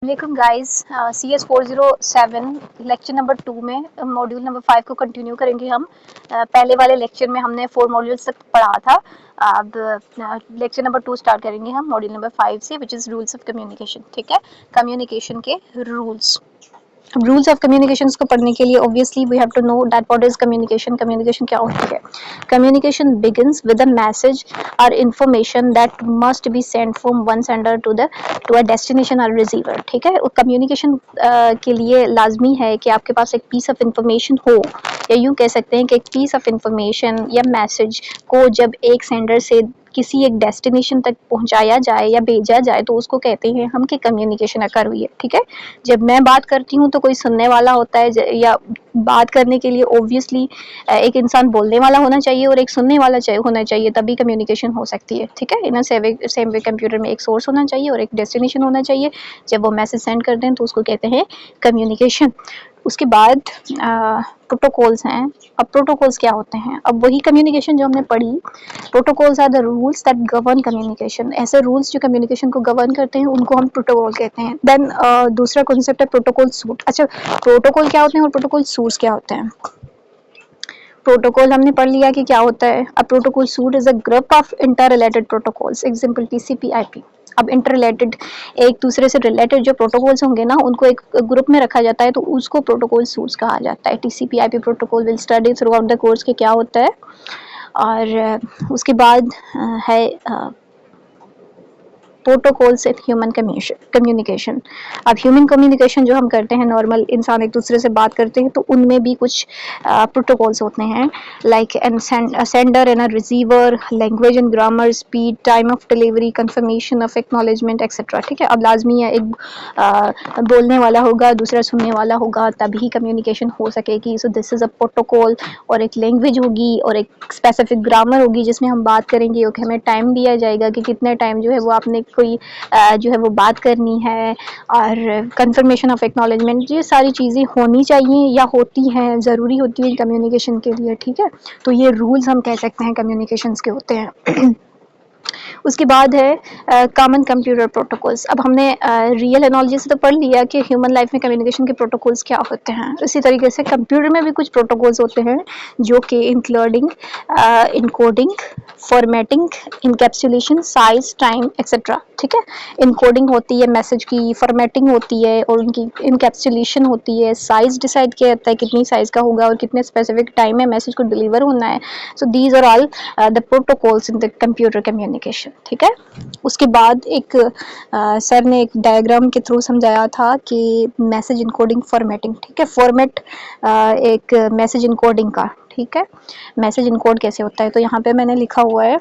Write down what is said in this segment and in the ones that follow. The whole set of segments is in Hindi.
Welcome guys. CS407 lecture number 2 में मॉड्यूल नंबर 5 को कंटिन्यू करेंगे हम। पहले वाले लेक्चर में हमने 4 मॉड्यूल्स तक पढ़ा था। अब लेक्चर नंबर 2 स्टार्ट करेंगे हम मॉड्यूल नंबर 5 से, which is rules of communication. ठीक है, कम्युनिकेशन के रूल्स ऑफ कम्युनिकेशन को पढ़ने के लिए obviously we have to know that what is communication. Communication क्या होती है? Communication begins with a message और information that must be sent from one sender to a destination और रिसीवर। ठीक है, कम्युनिकेशन के लिए लाजमी है कि आपके पास एक पीस ऑफ इंफॉर्मेशन हो, या यूँ कह सकते हैं कि एक पीस ऑफ इंफॉर्मेशन या मैसेज को जब एक सेंडर से किसी एक डेस्टिनेशन तक पहुंचाया जाए या भेजा जाए तो उसको कहते हैं हम कि कम्युनिकेशन अकर हुई है। ठीक है, जब मैं बात करती हूँ तो कोई सुनने वाला होता है, या बात करने के लिए ऑब्वियसली एक इंसान बोलने वाला होना चाहिए और एक सुनने वाला होना चाहिए, तभी कम्युनिकेशन हो सकती है। ठीक है, इन सेम वे कंप्यूटर में एक सोर्स होना चाहिए और एक डेस्टिनेशन होना चाहिए। जब वो मैसेज सेंड करते हैं तो उसको कहते हैं कम्युनिकेशन। उसके बाद प्रोटोकॉल्स हैं। अब प्रोटोकॉल्स क्या होते हैं? अब वही कम्युनिकेशन जो हमने पढ़ी, protocols are the rules that govern communication. ऐसे रूल्स जो कम्युनिकेशन को गवर्न करते हैं उनको हम प्रोटोकॉल कहते हैं। देन दूसरा कॉन्सेप्ट है प्रोटोकॉल सूट। अच्छा, प्रोटोकॉल क्या होते हैं और प्रोटोकॉल सूट्स क्या होते हैं? प्रोटोकॉल हमने पढ़ लिया कि क्या होता है। अब protocol suit is a group of inter related protocols, example TCP IP. अब इंटर रिलेटेड, एक दूसरे से रिलेटेड जो प्रोटोकॉल्स होंगे ना, उनको एक ग्रुप में रखा जाता है तो उसको प्रोटोकॉल सूट्स कहा जाता है। TCP IP protocol will study through out the course के क्या होता है। और उसके बाद है प्रोटोकॉल्स इन ह्यूमन कम्युनिकेशन। अब ह्यूमन कम्युनिकेशन जो हम करते हैं, नॉर्मल इंसान एक दूसरे से बात करते हैं, तो उनमें भी कुछ प्रोटोकॉल्स होते हैं, like sender and receiver, language and grammar, speed, time of delivery, confirmation of acknowledgement etcetera. ठीक है, अब लाजमी है एक बोलने वाला होगा, दूसरा सुनने वाला होगा, तभी कम्युनिकेशन हो सकेगी। So this is a protocol. और एक लैंग्वेज होगी और एक स्पेसिफिक ग्रामर होगी जिसमें हम बात करेंगे, ओके, हमें टाइम दिया जाएगा कि कितने टाइम जो है वो आपने कोई जो है वो बात करनी है। और कंफर्मेशन ऑफ एक्नॉलेजमेंट, ये सारी चीज़ें होनी चाहिए या होती हैं, ज़रूरी होती है कम्युनिकेशन के लिए। ठीक है, तो ये रूल्स हम कह सकते हैं कम्युनिकेशंस के होते हैं। उसके बाद है कॉमन कंप्यूटर प्रोटोकॉल्स। अब हमने रियल एनालॉजी से तो पढ़ लिया कि ह्यूमन लाइफ में कम्युनिकेशन के प्रोटोकॉल्स क्या होते हैं। इसी तरीके से कंप्यूटर में भी कुछ प्रोटोकॉल्स होते हैं जो कि including encoding, formatting, encapsulation, size, time etcetera. ठीक है, इनकोडिंग होती है मैसेज की, फॉर्मेटिंग होती है और उनकी इनकैप्सुलेशन होती है, साइज डिसाइड किया जाता है कितनी साइज का होगा और कितने स्पेसिफिक टाइम में मैसेज को डिलीवर होना है। So these are all the protocols in the computer communication. ठीक है, उसके बाद एक सर ने एक डायग्राम के थ्रू समझाया था कि मैसेज इनकोडिंग, फॉर्मेटिंग। ठीक है, फॉर्मेट एक मैसेज इनकोडिंग का। ठीक है, मैसेज इनकोड कैसे होता है, तो यहाँ पे मैंने लिखा हुआ है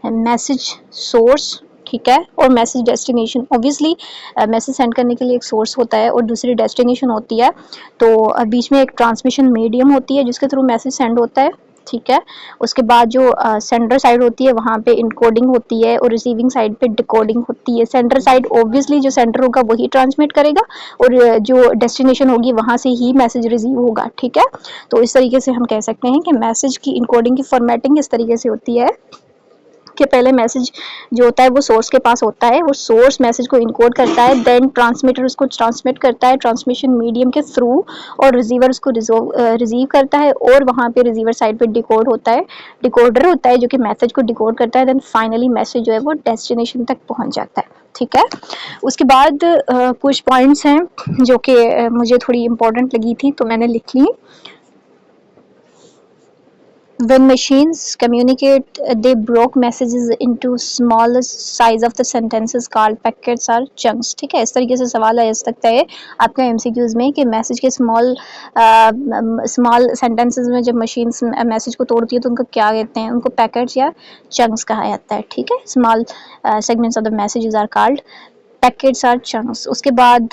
मैसेज सोर्स। ठीक है, और message destination. Obviously message send करने के लिए एक सोर्स होता है और दूसरी डेस्टिनेशन होती है, तो बीच में एक ट्रांसमिशन मीडियम होती है जिसके थ्रू मैसेज सेंड होता है। ठीक है, उसके बाद जो सेंडर साइड होती है वहाँ पे इनकोडिंग होती है और रिसीविंग साइड पे डिकोडिंग होती है। सेंडर साइड ऑब्वियसली जो सेंडर होगा वही ट्रांसमिट करेगा और जो डेस्टिनेशन होगी वहाँ से ही मैसेज रिसीव होगा। ठीक है, तो इस तरीके से हम कह सकते हैं कि मैसेज की इनकोडिंग की फॉर्मेटिंग इस तरीके से होती है कि पहले मैसेज जो होता है वो सोर्स के पास होता है, वो सोर्स मैसेज को इनकोड करता है, देन ट्रांसमीटर उसको ट्रांसमिट करता है ट्रांसमिशन मीडियम के थ्रू, और रिसीवर उसको रिसीव करता है और वहाँ पे रिसीवर साइड पे डिकोड होता है, डिकोडर होता है जो कि मैसेज को डिकोड करता है। देन फाइनली मैसेज जो है वो डेस्टिनेशन तक पहुँच जाता है। ठीक है, उसके बाद कुछ पॉइंट्स हैं जो कि मुझे थोड़ी इंपॉर्टेंट लगी थी तो मैंने लिख ली। When machines communicate, they broke messages into smaller size of the sentences called packets or chunks. ठीक है, इस तरीके से सवाल आ सकता है आपके एमसीक्यूज में कि मैसेज के स्मॉल सेंटेंसेस में जब मशीन्स मैसेज को तोड़ती है तो उनको क्या कहते हैं? उनको पैकेट्स या चंक्स कहा जाता है। ठीक है, small segments of the messages are called packets or chunks. उसके बाद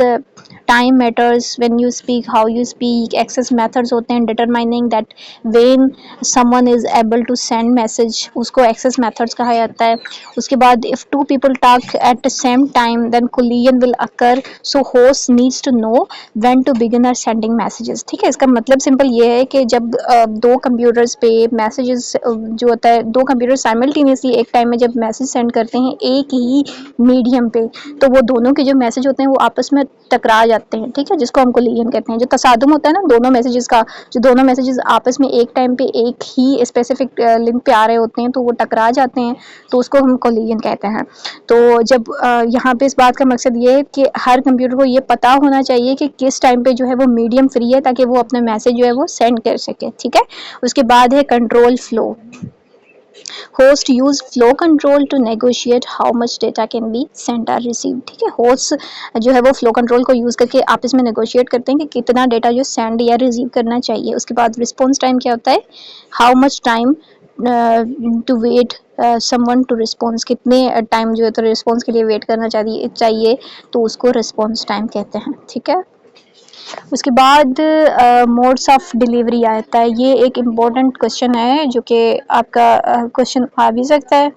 time matters, when you speak, how you speak, access methods होते हैं determining that when someone is able to send message, उसको एक्सेस मेथड्स कहा जाता है। उसके बाद if two people talk at the same time then collision will occur, so host needs to know when to begin or sending messages. ठीक है, इसका मतलब सिंपल ये है कि जब दो कंप्यूटर्स पे मैसेजेस जो होता है, दो कंप्यूटर साइमल्टेनियसली एक टाइम में जब मैसेज सेंड करते हैं एक ही मीडियम पे, तो वो दोनों के जो मैसेज होते हैं वो आपस में टकरा जाते हैं, ठीक है, जिसको हम कोलिजन कहते हैं। जो तसादुम होता है ना दोनों मैसेजेस का, जो दोनों मैसेजेस आपस में एक टाइम पे एक ही स्पेसिफिक लिंक पे आ रहे होते हैं तो वो टकरा जाते हैं, तो उसको हम कोलिजन कहते हैं। तो जब यहाँ पे इस बात का मकसद ये है कि हर कंप्यूटर को ये पता होना चाहिए कि किस टाइम पे जो है वो मीडियम फ्री है, ताकि वो अपना मैसेज जो है वो सेंड कर सके, ठीक है। उसके बाद है control flow. Host use flow control to negotiate how much data can be send और रिसीव, ठीक है। होस्ट जो है वो फ्लो कंट्रोल को यूज करके आपस में नेगोशिएट करते हैं कि कितना डेटा जो सेंड या रिसीव करना चाहिए। उसके बाद रिस्पॉन्स टाइम क्या होता है, how much time to wait someone to response, कितने टाइम जो है तो रिस्पॉन्स के लिए वेट करना चाहिए, तो उसको रिस्पॉन्स टाइम कहते हैं, ठीक है। उसके बाद मोड्स ऑफ डिलीवरी आता है। ये एक इम्पोर्टेंट क्वेश्चन है जो कि आपका क्वेश्चन आ भी सकता है।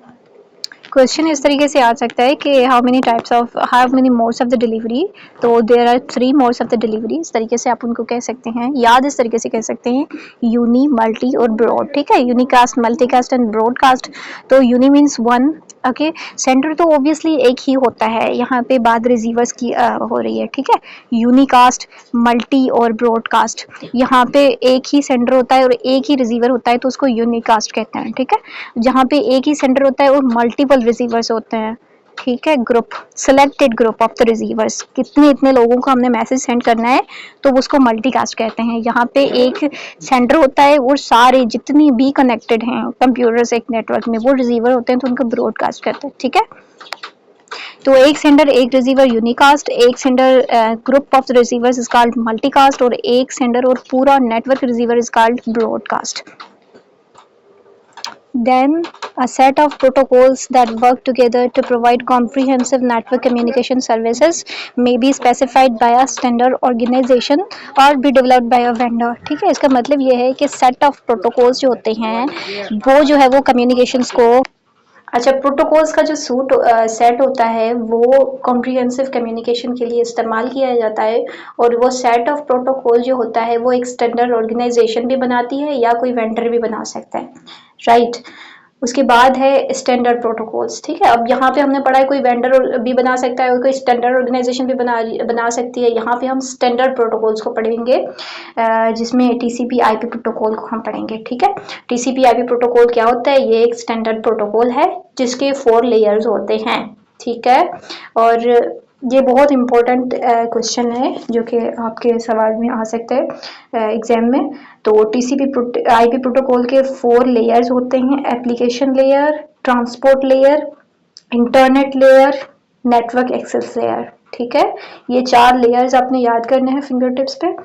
क्वेश्चन इस तरीके से आ सकता है कि how many modes of the delivery. तो there are 3 modes of the delivery, इस तरीके से आप उनको कह सकते हैं, याद इस तरीके से कह सकते हैं, यूनी, मल्टी और ब्रॉड, ठीक है। Unicast, multicast and broadcast. तो यूनी मीन्स 1, ओके। सेंडर तो ऑब्वियसली एक ही होता है, यहाँ पे बात रिसीवर्स की हो रही है, ठीक है। यूनिकास्ट, मल्टी और ब्रॉडकास्ट, यहाँ पे एक ही सेंडर होता है और एक ही रिसीवर होता है तो उसको यूनिकास्ट कहते हैं, ठीक है। जहाँ पे एक ही सेंडर होता है और मल्टीपल रिसीवर्स होते हैं, ठीक है। Group, selected group of the receivers, कितने इतने लोगों को हमने मैसेज सेंड करना है तो उसको मल्टीकास्ट कहते हैं। यहाँ पे एक सेंडर होता है और सारे जितनी भी कनेक्टेड हैं कंप्यूटर्स एक नेटवर्क में वो रिसीवर होते हैं तो उनको ब्रॉडकास्ट कहते हैं, ठीक है। तो एक सेंडर एक रिसीवर यूनिकास्ट, एक sender group of the receivers is called multicast, और एक सेंडर और पूरा network receiver is called broadcast. Then a set of protocols that work together to provide comprehensive network communication services may be specified by a standard organization or be developed by a vendor, ठीक है। इसका मतलब ये है कि set of protocols जो होते हैं वो जो है वो communications को, अच्छा, प्रोटोकॉल्स का जो सेट होता है वो कॉम्प्रिहेंसिव कम्युनिकेशन के लिए इस्तेमाल किया जाता है, और वो सेट ऑफ प्रोटोकॉल जो होता है वो एक स्टैंडर्ड ऑर्गेनाइजेशन भी बनाती है या कोई वेंडर भी बना सकता है, राइट। उसके बाद है स्टैंडर्ड प्रोटोकॉल्स, ठीक है। अब यहाँ पे हमने पढ़ा है कोई वेंडर भी बना सकता है और कोई स्टैंडर्ड ऑर्गेनाइजेशन भी बना सकती है। यहाँ पे हम स्टैंडर्ड प्रोटोकॉल्स को पढ़ेंगे, जिसमें टीसीपी आईपी प्रोटोकॉल को हम पढ़ेंगे, ठीक है। टीसीपी आईपी प्रोटोकॉल क्या होता है, ये एक स्टैंडर्ड प्रोटोकॉल है जिसके 4 लेयर्स होते हैं, ठीक है। और ये बहुत इंपॉर्टेंट क्वेश्चन है जो कि आपके सवाल में आ सकता है एग्जाम में। तो टीसीपी आईपी प्रोटोकॉल के 4 लेयर्स होते हैं, application layer, transport layer, internet layer, network access layer, ठीक है। ये 4 लेयर्स आपने याद करने हैं फिंगर टिप्स पे।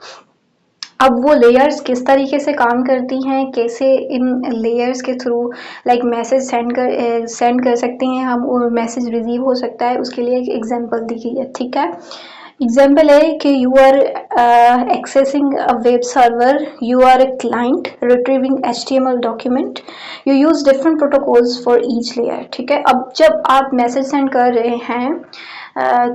अब वो लेयर्स किस तरीके से काम करती हैं, कैसे इन लेयर्स के थ्रू लाइक मैसेज सेंड कर सकते हैं हम और मैसेज रिसीव हो सकता है, उसके लिए एक एग्जांपल दी गई है, ठीक है। एग्जाम्पल है कि you are accessing a web server, you are a client retrieving HTML document, you use different protocols for each layer, ठीक है। अब जब आप मैसेज सेंड कर रहे हैं,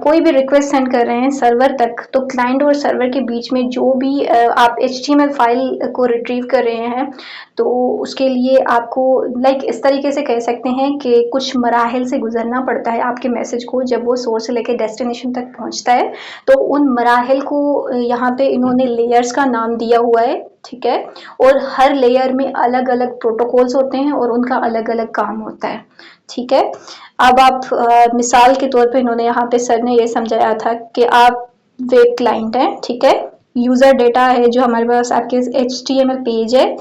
कोई भी रिक्वेस्ट सेंड कर रहे हैं सर्वर तक, तो क्लाइंट और सर्वर के बीच में जो भी आप HTML फाइल को रिट्रीव कर रहे हैं, तो उसके लिए आपको लाइक इस तरीके से कह सकते हैं कि कुछ मराहिल से गुजरना पड़ता है आपके मैसेज को। जब वो सोर्स से लेकर डेस्टिनेशन तक पहुंचता है तो उन मराहिल को यहाँ पे इन्होंने लेयर्स का नाम दिया हुआ है, ठीक है। और हर लेयर में अलग अलग प्रोटोकॉल्स होते हैं और उनका अलग अलग काम होता है, ठीक है। अब आप मिसाल के तौर पे इन्होंने यहाँ पे सर ने ये समझाया था कि आप वेब क्लाइंट हैं, ठीक है। यूजर डेटा है जो हमारे पास आपके HTML पेज है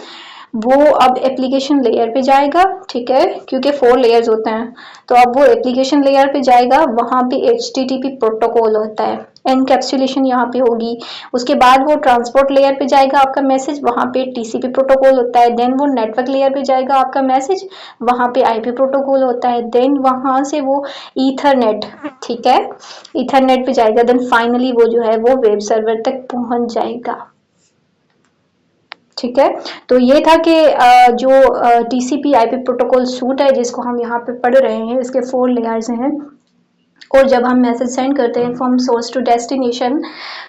वो अब एप्लीकेशन लेयर पे जाएगा, ठीक है, क्योंकि 4 लेयर्स होते हैं। तो अब वो एप्लीकेशन लेयर पे जाएगा, वहां पे HTTP प्रोटोकॉल होता है, एनकैप्सुलेशन यहाँ पे होगी। उसके बाद वो ट्रांसपोर्ट लेयर पे जाएगा आपका मैसेज, वहां पे TCP प्रोटोकॉल होता है। देन वो नेटवर्क लेयर पे जाएगा आपका मैसेज, वहां पे IP प्रोटोकॉल होता है। देन वहां से वो ईथरनेट, ठीक है, ईथरनेट पे जाएगा। देन फाइनली वो जो है वो वेब सर्वर तक पहुंच जाएगा, ठीक है। तो ये था कि जो TCP IP प्रोटोकॉल सूट है जिसको हम यहाँ पे पढ़ रहे हैं, इसके 4 लेयर्स हैं। और जब हम मैसेज सेंड करते हैं फ्रॉम सोर्स टू डेस्टिनेशन,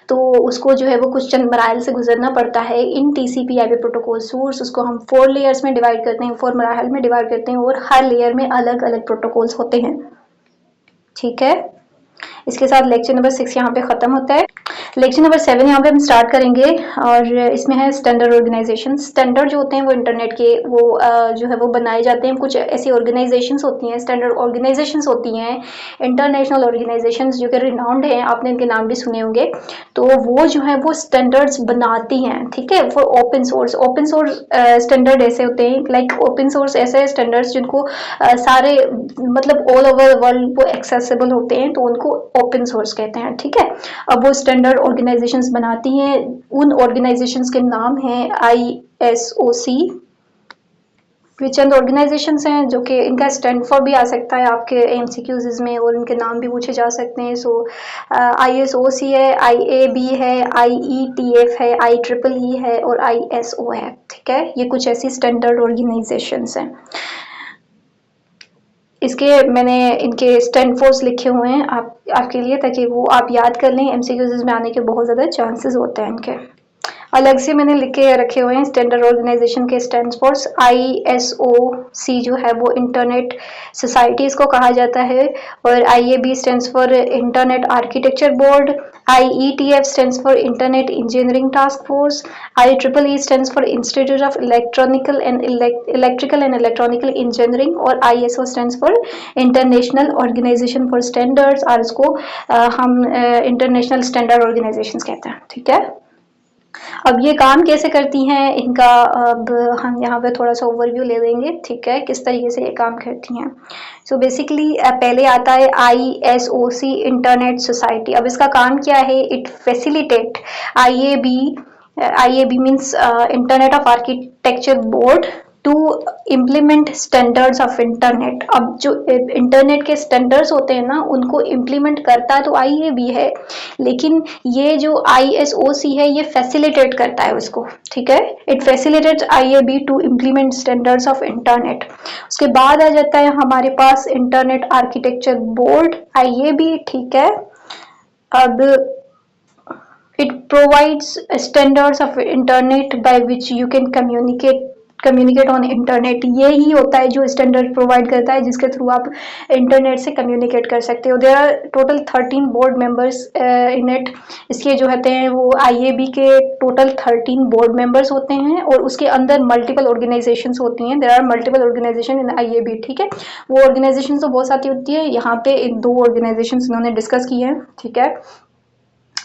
तो उसको जो है वो कुछ चंद मराहल से गुजरना पड़ता है। इन TCP IP प्रोटोकॉल सूट्स उसको हम 4 लेयर्स में डिवाइड करते हैं, 4 मराहल में डिवाइड करते हैं, और हर लेयर में अलग अलग प्रोटोकॉल्स होते हैं, ठीक है। इसके साथ लेक्चर नंबर 6 यहाँ पे ख़त्म होता है। लेक्चर नंबर 7 यहाँ पे हम स्टार्ट करेंगे और इसमें है स्टैंडर्ड ऑर्गेनाइजेशन। स्टैंडर्ड जो होते हैं वो इंटरनेट के वो जो है वो बनाए जाते हैं। कुछ ऐसी ऑर्गेनाइजेशंस होती हैं, स्टैंडर्ड ऑर्गेनाइजेशंस होती हैं, इंटरनेशनल ऑर्गेनाइजेशंस जो कि रिनाउंड हैं, आपने इनके नाम भी सुने होंगे। तो वो जो है वो स्टैंडर्ड्स बनाती हैं, ठीक है। फॉर ओपन सोर्स स्टैंडर्ड ऐसे होते हैं, लाइक ओपन सोर्स ऐसे स्टैंडर्ड्स जिनको सारे मतलब ऑल ओवर वर्ल्ड वो एक्सेसिबल होते हैं, तो उनको ओपन सोर्स कहते हैं, ठीक है। अब वो स्टैंडर्ड ऑर्गेनाइजेशंस बनाती हैं, उन ऑर्गेनाइजेशंस के नाम हैं ISOC। ये चंद ऑर्गेनाइजेशंस हैं जो कि इनका स्टैंड फॉर भी आ सकता है आपके MCQs में और इनके नाम भी पूछे जा सकते हैं। सो ISOC है, IAB है, IETF है, IEEE है और ISO है, ठीक है। ये कुछ ऐसी स्टैंडर्ड ऑर्गेनाइजेशंस हैं। इसके मैंने इनके स्टैंड फॉर्स लिखे हुए हैं आपके लिए, ताकि वो आप याद कर लें। MCQs में आने के बहुत ज़्यादा चांसेस होते हैं इनके। अलग से मैंने लिख के रखे हुए हैं स्टैंडर्ड ऑर्गेनाइजेशन के स्टैंड फॉर्स। ISOC जो है वो इंटरनेट सोसाइटीज को कहा जाता है, और IAB stands for internet architecture board, IETF stands for internet engineering task force, IEEE stands for institute of electrical and electronical engineering, और ISO stands for international organisation for standards, और इसको हम इंटरनेशनल स्टैंडर्ड ऑर्गेनाइजेशन कहते हैं, ठीक है। अब ये काम कैसे करती हैं इनका, अब हम यहाँ पे थोड़ा सा ओवरव्यू ले लेंगे, ठीक है, किस तरीके से ये काम करती हैं। सो बेसिकली पहले आता है ISOC इंटरनेट सोसाइटी। अब इसका काम क्या है, it facilitate IAB means internet of architecture board to implement standards of internet. अब जो इंटरनेट के स्टैंडर्ड्स होते हैं ना, उनको इम्प्लीमेंट करता तो IAB है, लेकिन ये जो ISOC है ये फैसिलिटेट करता है उसको, ठीक है। It facilitates IAB to implement standards of internet. उसके बाद आ जाता है हमारे पास इंटरनेट आर्किटेक्चर बोर्ड IAB, ठीक है। अब it provides standards of internet by which you can communicate on internet। ये ही होता है जो स्टैंडर्ड प्रोवाइड करता है जिसके थ्रू आप इंटरनेट से कम्युनिकेट कर सकते हो। There are total 13 board members in it. इसके जो होते हैं वो IAB के टोटल 13 बोर्ड मेंबर्स होते हैं, और उसके अंदर मल्टीपल ऑर्गेनाइजेशंस होती हैं। There are multiple organisation in IAB, ठीक है। वो ऑर्गेनाइजेशन तो बहुत सारी होती है, यहाँ पे इन 2 ऑर्गेनाइजेशन इन्होंने डिस्कस किए हैं, ठीक है।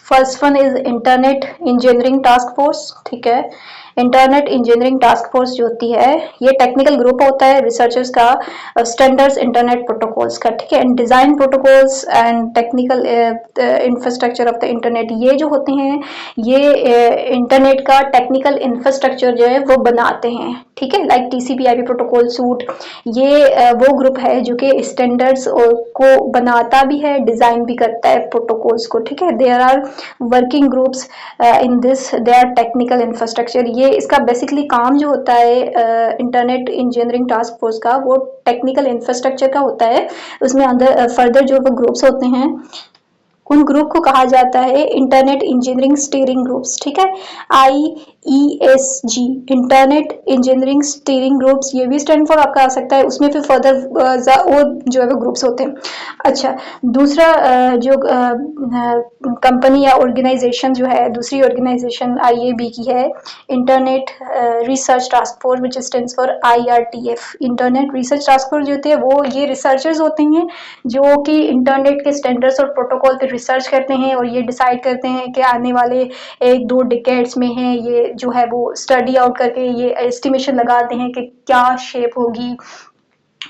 First one is internet engineering task force, ठीक है। इंटरनेट इंजीनियरिंग टास्क फोर्स जो होती है ये टेक्निकल ग्रुप होता है रिसर्चर्स का, स्टैंडर्ड्स इंटरनेट प्रोटोकॉल्स का, ठीक है, and design protocols and technical infrastructure of the internet. ये जो होते हैं ये इंटरनेट का टेक्निकल इंफ्रास्ट्रक्चर जो है वो बनाते हैं, ठीक है, लाइक TCP/IP प्रोटोकॉल सूट। ये वो ग्रुप है जो कि स्टैंडर्ड्स को बनाता भी है, डिजाइन भी करता है प्रोटोकॉल्स को, ठीक है। There are working groups in this, they are technical infrastructure. ये इसका बेसिकली काम जो होता है इंटरनेट इंजीनियरिंग टास्क फोर्स का, वो टेक्निकल इंफ्रास्ट्रक्चर का होता है। उसमें अंदर फर्दर जो वो ग्रुप्स होते हैं उन ग्रुप को कहा जाता है इंटरनेट इंजीनियरिंग स्टीयरिंग ग्रुप्स, ठीक है। IESG internet engineering steering groups, ये भी स्टैंड फॉर आपका आ सकता है। उसमें फिर फर्दर और जो है वो ग्रुप्स होते हैं। अच्छा, दूसरा जो कंपनी या ऑर्गेनाइजेशन जो है, दूसरी ऑर्गेनाइजेशन IAB की है internet research task force which stands for IRTF। Internet research task force जो होती है वो ये रिसर्चर्स होते हैं जो कि इंटरनेट के स्टैंडर्ड्स और प्रोटोकॉल पे रिसर्च करते हैं, और ये डिसाइड करते हैं कि आने वाले 1-2 डिकेड्स में है, ये जो है वो स्टडी आउट करके ये एस्टिमेशन लगाते हैं कि क्या शेप होगी,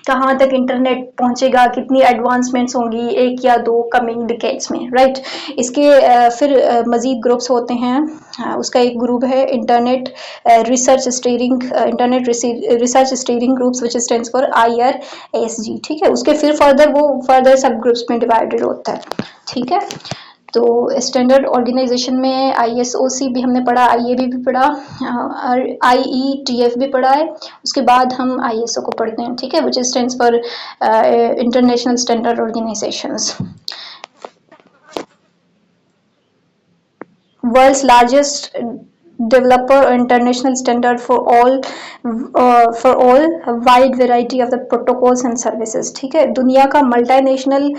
कहाँ तक इंटरनेट पहुंचेगा, कितनी एडवांसमेंट्स होंगी 1 या 2 कमिंग डिकेड्स में, राइट। इसके फिर मजीद ग्रुप्स होते हैं। उसका एक ग्रुप है internet research steering groups which stands for IRSG, ठीक है। उसके फिर फर्दर सब ग्रुप्स में डिवाइडेड होता है, ठीक है। तो स्टैंडर्ड ऑर्गेनाइजेशन में ISOC भी हमने पढ़ा, IAB भी पढ़ा, और IETF भी पढ़ा है। उसके बाद हम ISO को पढ़ते हैं, ठीक है, which stands for international standard organisations. World's largest developer or international standard for all wide variety of the protocols and services। ठीक है, दुनिया का मल्टीनेशनल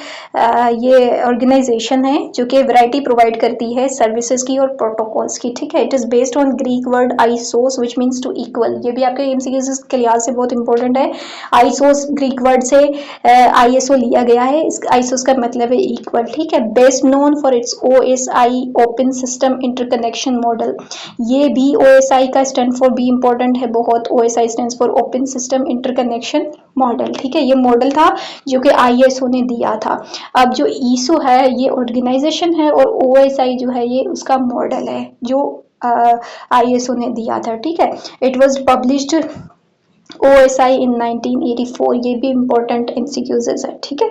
ये ऑर्गेनाइजेशन है जो कि वैरायटी प्रोवाइड करती है सर्विसेज की और प्रोटोकॉल्स की। ठीक है, it is based on Greek word isos which means to equal. ये भी आपके एमसीक्यूज के लिहाज से बहुत इंपॉर्टेंट है। आइसोस ग्रीक वर्ड से आईएसओ लिया गया है। इस आइसोस का मतलब है इक्वल। ठीक है, best known for its OSI open system interconnection model. ये भी ओएसआई का स्टैंड फॉर भी इंपॉर्टेंट है बहुत। OSI stands for open system interconnection model. ठीक है, ये मॉडल था जो कि आईएसओ ने दिया था। अब जो ईसो है ये ऑर्गेनाइजेशन है और ओएसआई जो है ये उसका मॉडल है जो आईएसओ ने दिया था। ठीक है, इट वाज पब्लिश्ड OSI इन 1984। ये भी इम्पोर्टेंट एमसीक्यूज है। ठीक है,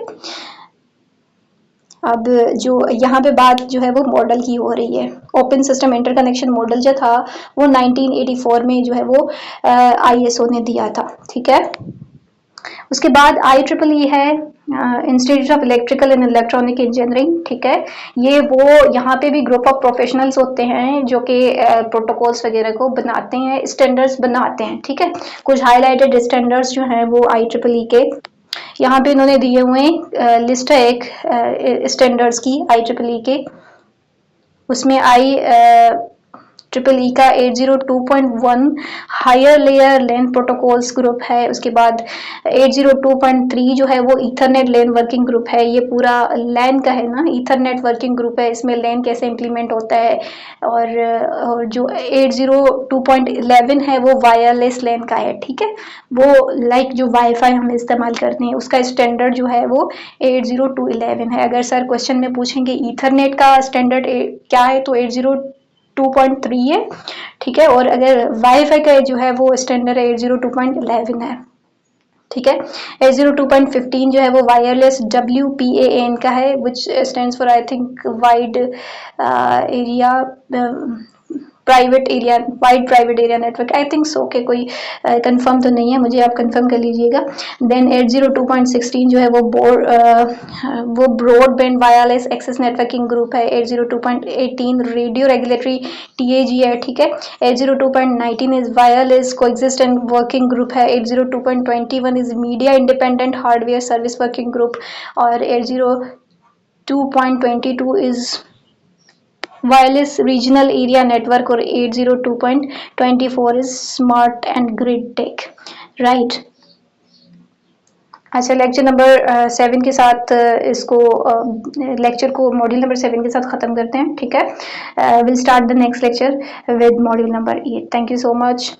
अब जो यहाँ पे बात जो है वो मॉडल की हो रही है। ओपन सिस्टम इंटरकनेक्शन मॉडल जो था वो 1984 में जो है वो ISO ने दिया था। ठीक है, उसके बाद IEEE है, institute of electrical and electronic engineering. ठीक है, ये वो यहाँ पे भी ग्रुप ऑफ प्रोफेशनल्स होते हैं जो कि प्रोटोकॉल्स वगैरह को बनाते हैं, स्टैंडर्ड्स बनाते हैं। ठीक है, कुछ हाईलाइटेड स्टैंडर्ड्स जो हैं वो IEEE के यहाँ पे इन्होंने दिए हुए लिस्ट है एक स्टैंडर्ड्स की IEEE के। उसमें IEEE का 802.1 हायर लेयर लैन प्रोटोकॉल्स ग्रुप है। उसके बाद 802.3 जो है वो ईथरनेट लैन वर्किंग ग्रुप है। ये पूरा लैन का है ना, ईथरनेट वर्किंग ग्रुप है। इसमें लैन कैसे इम्प्लीमेंट होता है। और जो 802.11 है वो वायरलेस लैन का है। ठीक है, वो लाइक जो वाईफाई हम इस्तेमाल करते हैं उसका स्टैंडर्ड जो है वो 802.11 है। अगर सर क्वेश्चन में पूछेंगे ईथरनेट का स्टैंडर्ड क्या है तो 802.3 है। ठीक है, और अगर वाईफाई का जो है वो स्टैंडर्ड 802.11 है। ठीक है, 802.15 जो है वो वायरलेस WPAN का है which stands for I think wide area private area, wide private area network. I think so के कोई कंफर्म तो नहीं है, मुझे आप कंफर्म कर लीजिएगा। देन 802.16 जो है वो broadband wireless access networking group है। 802.18 रेडियो रेगुलेटरी TAG है। ठीक है, 802.19 is wireless coexistent working group है। 802.21 is media independent hardware service working group और 802.22 is wireless regional area network और 802.24 is smart and grid tech. Right, अच्छा, लेक्चर नंबर 7 के साथ इसको लेक्चर को मॉड्यूल नंबर 7 के साथ ख़त्म करते हैं। ठीक है, will start the next lecture with module number 8। Thank you so much.